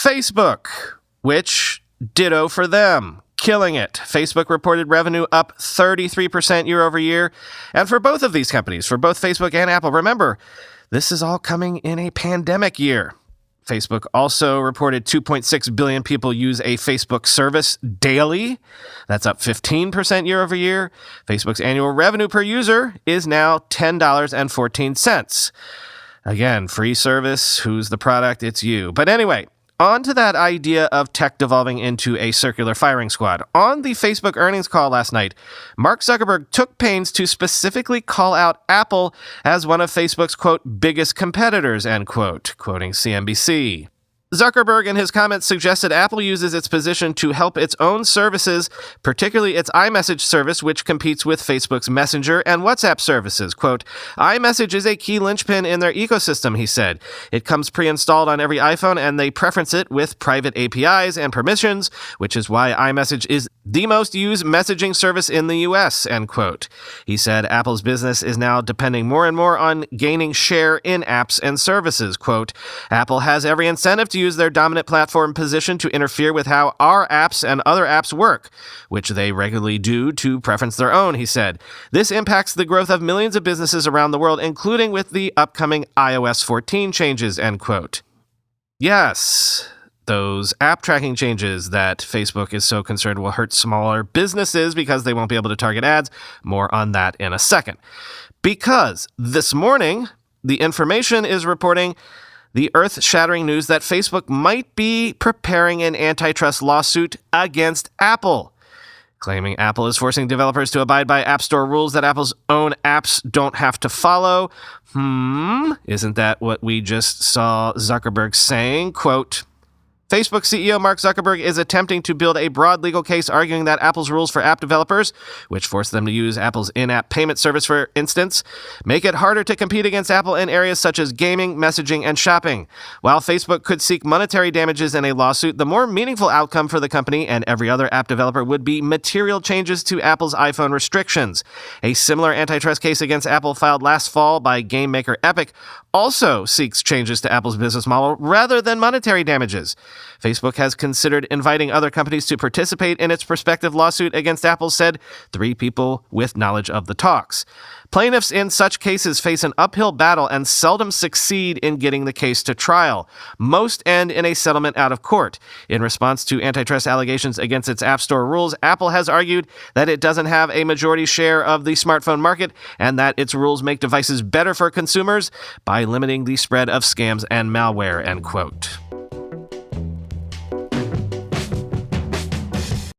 Facebook, which ditto for them. Killing it. Facebook reported revenue up 33% year over year. And for both of these companies, for both Facebook and Apple, remember, this is all coming in a pandemic year. Facebook also reported 2.6 billion people use a Facebook service daily. That's up 15% year over year. Facebook's annual revenue per user is now $10.14. Again, free service. Who's the product? It's you. But anyway, on to that idea of tech devolving into a circular firing squad. On the Facebook earnings call last night, Mark Zuckerberg took pains to specifically call out Apple as one of Facebook's, quote, biggest competitors, end quote, quoting CNBC. Zuckerberg in his comments suggested Apple uses its position to help its own services, particularly its iMessage service, which competes with Facebook's Messenger and WhatsApp services. Quote, iMessage is a key linchpin in their ecosystem, he said. It comes pre-installed on every iPhone, and they preference it with private APIs and permissions, which is why iMessage is the most used messaging service in the U.S., end quote. He said Apple's business is now depending more and more on gaining share in apps and services. Quote, Apple has every incentive to use their dominant platform position to interfere with how our apps and other apps work, which they regularly do to preference their own, he said. This impacts the growth of millions of businesses around the world, including with the upcoming iOS 14 changes, end quote. Yes, those app tracking changes that Facebook is so concerned will hurt smaller businesses because they won't be able to target ads. More on that in a second. Because this morning, The Information is reporting the earth-shattering news that Facebook might be preparing an antitrust lawsuit against Apple, claiming Apple is forcing developers to abide by App Store rules that Apple's own apps don't have to follow. Isn't that what we just saw Zuckerberg saying? Quote, Facebook CEO Mark Zuckerberg is attempting to build a broad legal case arguing that Apple's rules for app developers, which force them to use Apple's in-app payment service, for instance, make it harder to compete against Apple in areas such as gaming, messaging, and shopping. While Facebook could seek monetary damages in a lawsuit, the more meaningful outcome for the company and every other app developer would be material changes to Apple's iPhone restrictions. A similar antitrust case against Apple filed last fall by game maker Epic also seeks changes to Apple's business model rather than monetary damages. Facebook has considered inviting other companies to participate in its prospective lawsuit against Apple, said 3 people with knowledge of the talks. Plaintiffs in such cases face an uphill battle and seldom succeed in getting the case to trial. Most end in a settlement out of court. In response to antitrust allegations against its App Store rules, Apple has argued that it doesn't have a majority share of the smartphone market and that its rules make devices better for consumers by limiting the spread of scams and malware, end quote.